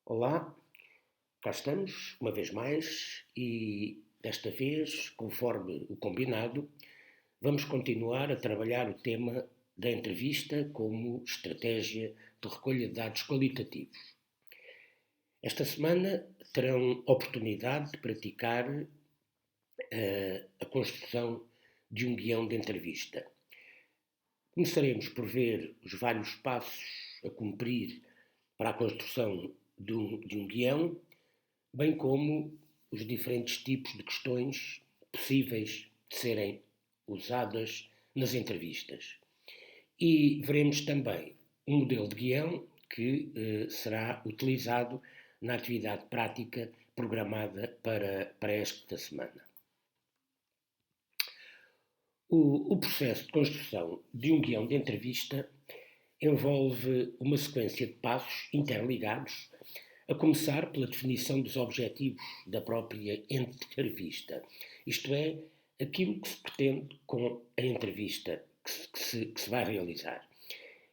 Olá, cá estamos, uma vez mais, e desta vez, conforme o combinado, vamos continuar a trabalhar o tema da entrevista como estratégia de recolha de dados qualitativos. Esta semana terão oportunidade de praticar a construção de um guião de entrevista. Começaremos por ver os vários passos a cumprir para a construção de um guião, bem como os diferentes tipos de questões possíveis de serem usadas nas entrevistas. E veremos também um modelo de guião que será utilizado na atividade prática programada para esta semana. O processo de construção de um guião de entrevista envolve uma sequência de passos interligados, a começar pela definição dos objetivos da própria entrevista, isto é, aquilo que se pretende com a entrevista que se vai realizar.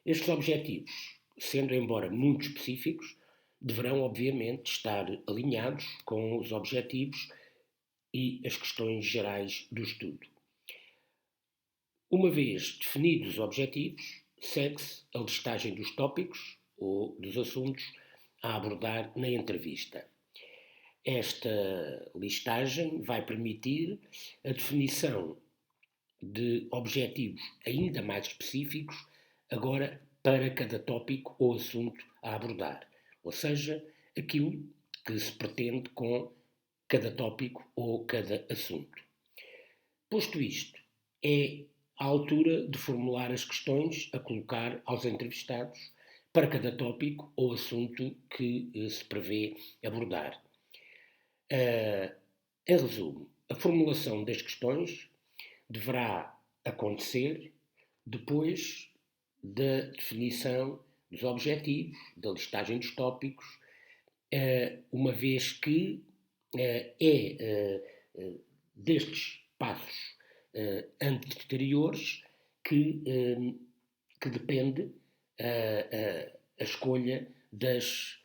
Estes objetivos, sendo embora muito específicos, deverão obviamente estar alinhados com os objetivos e as questões gerais do estudo. Uma vez definidos os objetivos, segue-se a listagem dos tópicos ou dos assuntos a abordar na entrevista. Esta listagem vai permitir a definição de objetivos ainda mais específicos, agora para cada tópico ou assunto a abordar, ou seja, aquilo que se pretende com cada tópico ou cada assunto. Posto isto, é à altura de formular as questões a colocar aos entrevistados para cada tópico ou assunto que se prevê abordar. Em resumo, a formulação das questões deverá acontecer depois da definição dos objetivos, da listagem dos tópicos, uma vez que destes passos anteriores que depende a escolha das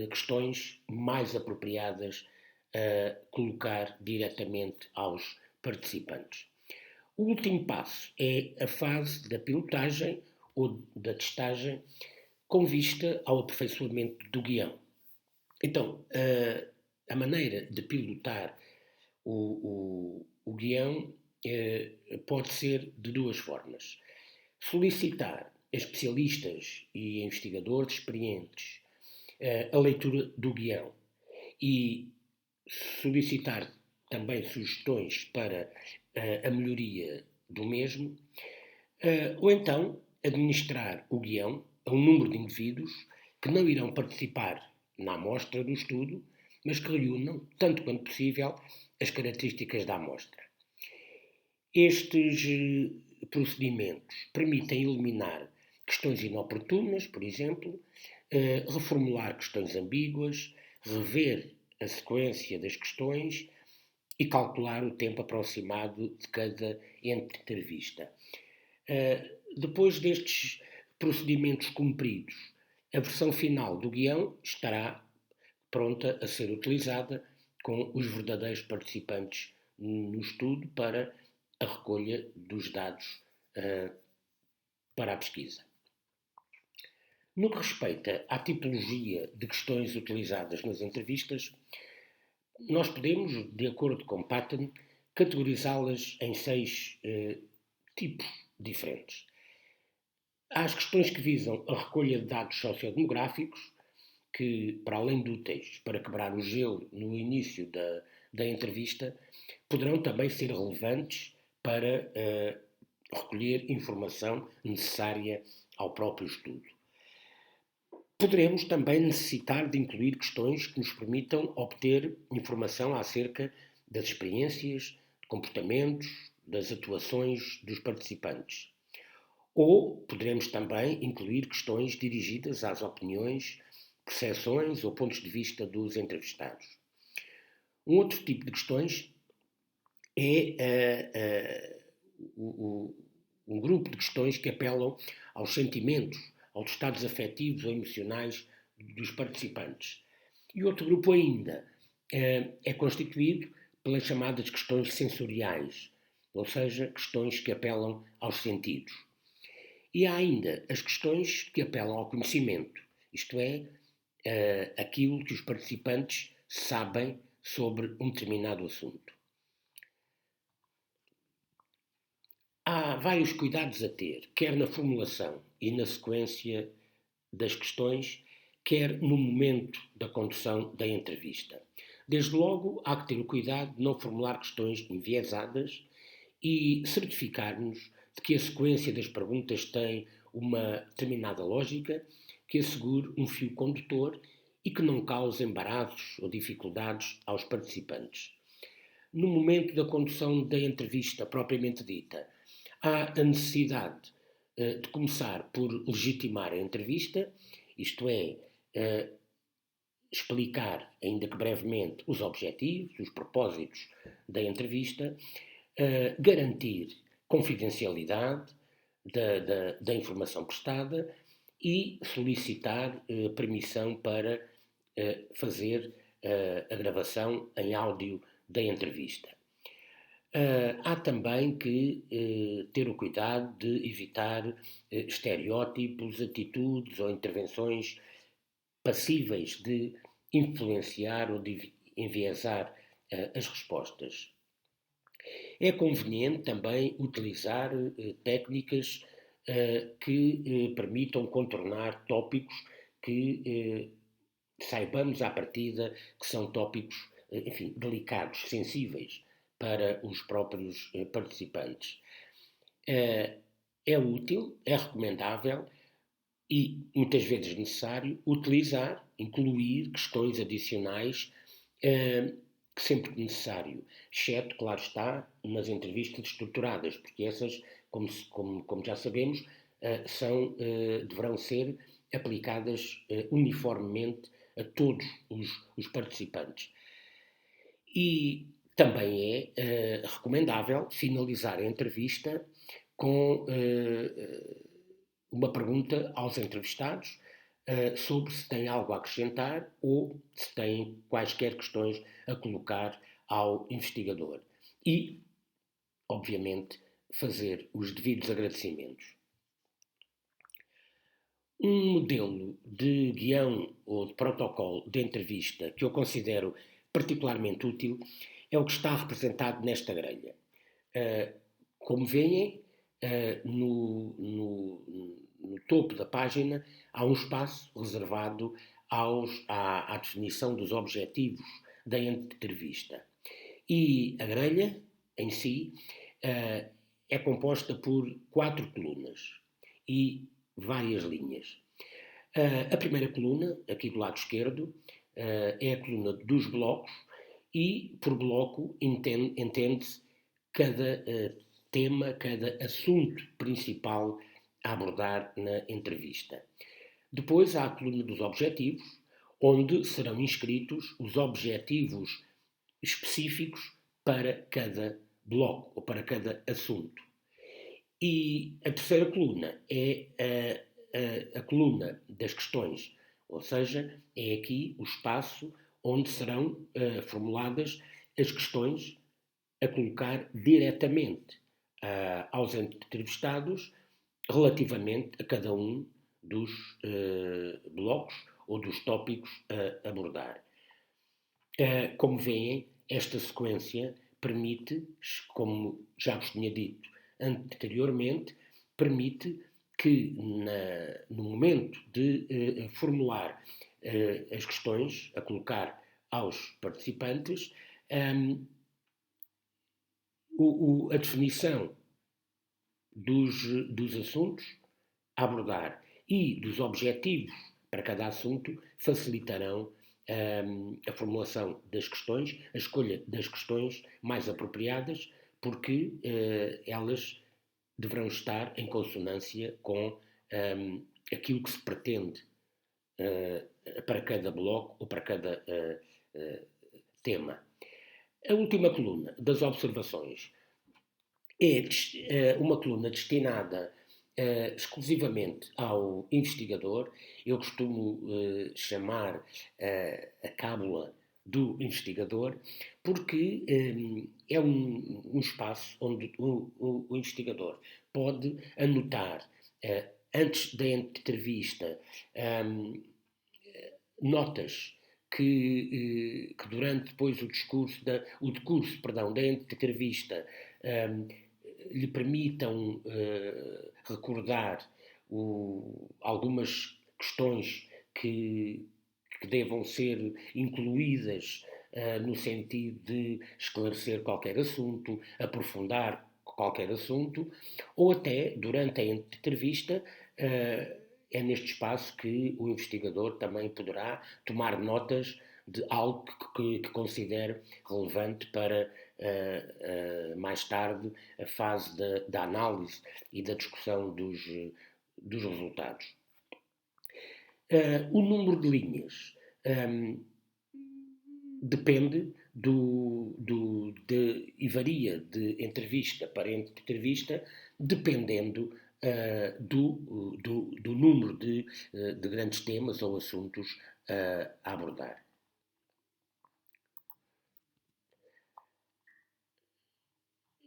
questões mais apropriadas a colocar diretamente aos participantes. O último passo é a fase da pilotagem ou da testagem com vista ao aperfeiçoamento do guião. Então, a maneira de pilotar o guião pode ser de duas formas. Solicitar a especialistas e investigadores experientes a leitura do guião e solicitar também sugestões para a melhoria do mesmo, ou então administrar o guião a um número de indivíduos que não irão participar na amostra do estudo, mas que reúnam, tanto quanto possível, as características da amostra. Estes procedimentos permitem eliminar questões inoportunas, por exemplo, reformular questões ambíguas, rever a sequência das questões e calcular o tempo aproximado de cada entrevista. Depois destes procedimentos cumpridos, a versão final do guião estará pronta a ser utilizada com os verdadeiros participantes no estudo para a recolha dos dados para a pesquisa. No que respeita à tipologia de questões utilizadas nas entrevistas, nós podemos, de acordo com Patton, categorizá-las em 6 tipos diferentes. Há as questões que visam a recolha de dados sociodemográficos, que, para além de úteis para quebrar o gelo no início da entrevista, poderão também ser relevantes para recolher informação necessária ao próprio estudo. Poderemos também necessitar de incluir questões que nos permitam obter informação acerca das experiências, comportamentos, das atuações dos participantes. Ou poderemos também incluir questões dirigidas às opiniões, percepções ou pontos de vista dos entrevistados. Um outro tipo de questões é um grupo de questões que apelam aos sentimentos, aos estados afetivos ou emocionais dos participantes. E outro grupo ainda é constituído pelas chamadas questões sensoriais, ou seja, questões que apelam aos sentidos. E há ainda as questões que apelam ao conhecimento, isto é, aquilo que os participantes sabem sobre um determinado assunto. Há vários cuidados a ter, quer na formulação e na sequência das questões, quer no momento da condução da entrevista. Desde logo, há que ter o cuidado de não formular questões enviesadas e certificar-nos de que a sequência das perguntas tem uma determinada lógica que assegure um fio condutor e que não cause embaraços ou dificuldades aos participantes. No momento da condução da entrevista propriamente dita, há a necessidade de começar por legitimar a entrevista, isto é, explicar, ainda que brevemente, os objetivos, os propósitos da entrevista, garantir confidencialidade da informação prestada e solicitar permissão para fazer a gravação em áudio da entrevista. Há também que ter o cuidado de evitar estereótipos, atitudes ou intervenções passíveis de influenciar ou de enviesar as respostas. É conveniente também utilizar técnicas que permitam contornar tópicos que saibamos à partida que são tópicos, enfim, delicados, sensíveis para os próprios participantes. É útil, é recomendável e muitas vezes necessário utilizar, incluir questões adicionais que sempre necessário, exceto, claro está, nas entrevistas estruturadas, porque essas, como já sabemos, deverão ser aplicadas uniformemente a todos os participantes. E também é recomendável finalizar a entrevista com uma pergunta aos entrevistados sobre se têm algo a acrescentar ou se têm quaisquer questões a colocar ao investigador. E, obviamente, fazer os devidos agradecimentos. Um modelo de guião ou de protocolo de entrevista que eu considero particularmente útil é o que está representado nesta grelha. Como veem, no topo da página há um espaço reservado à definição dos objetivos da entrevista. E a grelha, em si, é composta por 4 colunas e várias linhas. A primeira coluna, aqui do lado esquerdo, é a coluna dos blocos e, por bloco, entende-se cada tema, cada assunto principal a abordar na entrevista. Depois há a coluna dos objetivos, onde serão inscritos os objetivos específicos para cada bloco ou para cada assunto. E a terceira coluna é a coluna das questões, ou seja, é aqui o espaço onde serão formuladas as questões a colocar diretamente aos entrevistados relativamente a cada um dos blocos ou dos tópicos a abordar. Como veem, esta sequência permite, como já vos tinha dito anteriormente, permite que no momento de formular as questões a colocar aos participantes, a definição dos assuntos a abordar e dos objetivos para cada assunto facilitarão a formulação das questões, a escolha das questões mais apropriadas, porque elas deverão estar em consonância com aquilo que se pretende para cada bloco ou para cada tema. A última coluna das observações é uma coluna destinada exclusivamente ao investigador. Eu costumo chamar a cábula do investigador, porque é um espaço onde o investigador pode anotar, antes da entrevista, notas que durante depois o decurso, perdão, da entrevista um, lhe permitam recordar algumas questões que devam ser incluídas no sentido de esclarecer qualquer assunto, aprofundar qualquer assunto, ou até, durante a entrevista, é neste espaço que o investigador também poderá tomar notas de algo que considere relevante para mais tarde a fase da análise e da discussão dos resultados. O número de linhas depende e varia de entrevista para entrevista, dependendo do número de grandes temas ou assuntos a abordar.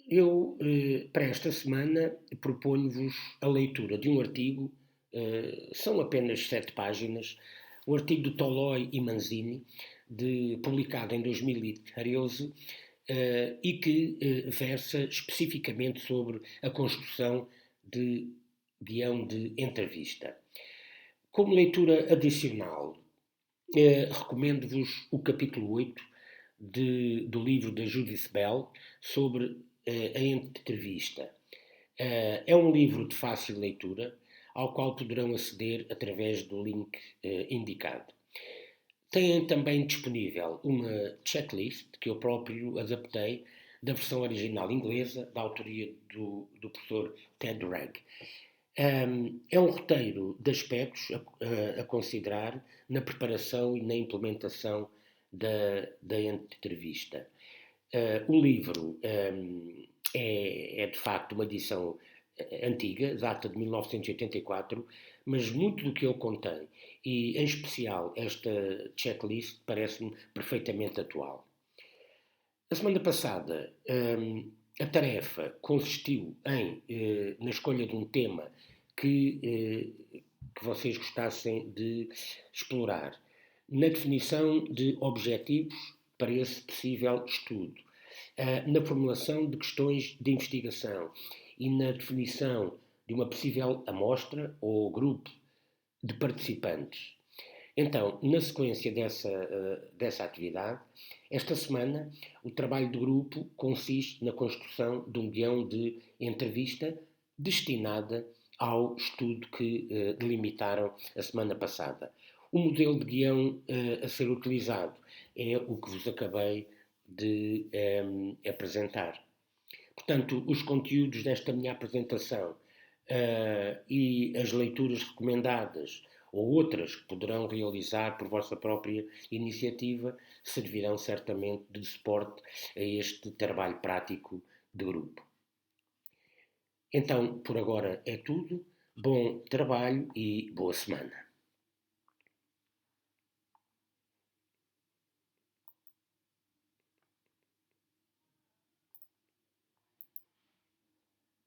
Eu, para esta semana, proponho-vos a leitura de um artigo, são apenas 7 páginas, um artigo de Toloi e Manzini, publicado em 2013, e que versa especificamente sobre a construção de guião de entrevista. Como leitura adicional, recomendo-vos o capítulo 8 do livro da Judith Bell sobre a entrevista. É um livro de fácil leitura, ao qual poderão aceder através do link indicado. Têm também disponível uma checklist que eu próprio adaptei da versão original inglesa, da autoria do professor Ted Wragg. É um roteiro de aspectos a considerar na preparação e na implementação da entrevista. O livro é de facto uma edição antiga, data de 1984, mas muito do que eu contei, e em especial esta checklist, parece-me perfeitamente atual. A semana passada, a tarefa consistiu na escolha de um tema que vocês gostassem de explorar, na definição de objetivos para esse possível estudo, na formulação de questões de investigação e na definição de uma possível amostra ou grupo de participantes. Então, na sequência dessa atividade, esta semana, o trabalho de grupo consiste na construção de um guião de entrevista destinada ao estudo que delimitaram a semana passada. O modelo de guião a ser utilizado é o que vos acabei de apresentar. Portanto, os conteúdos desta minha apresentação e as leituras recomendadas ou outras que poderão realizar por vossa própria iniciativa servirão certamente de suporte a este trabalho prático de grupo. Então, por agora é tudo. Bom trabalho e boa semana.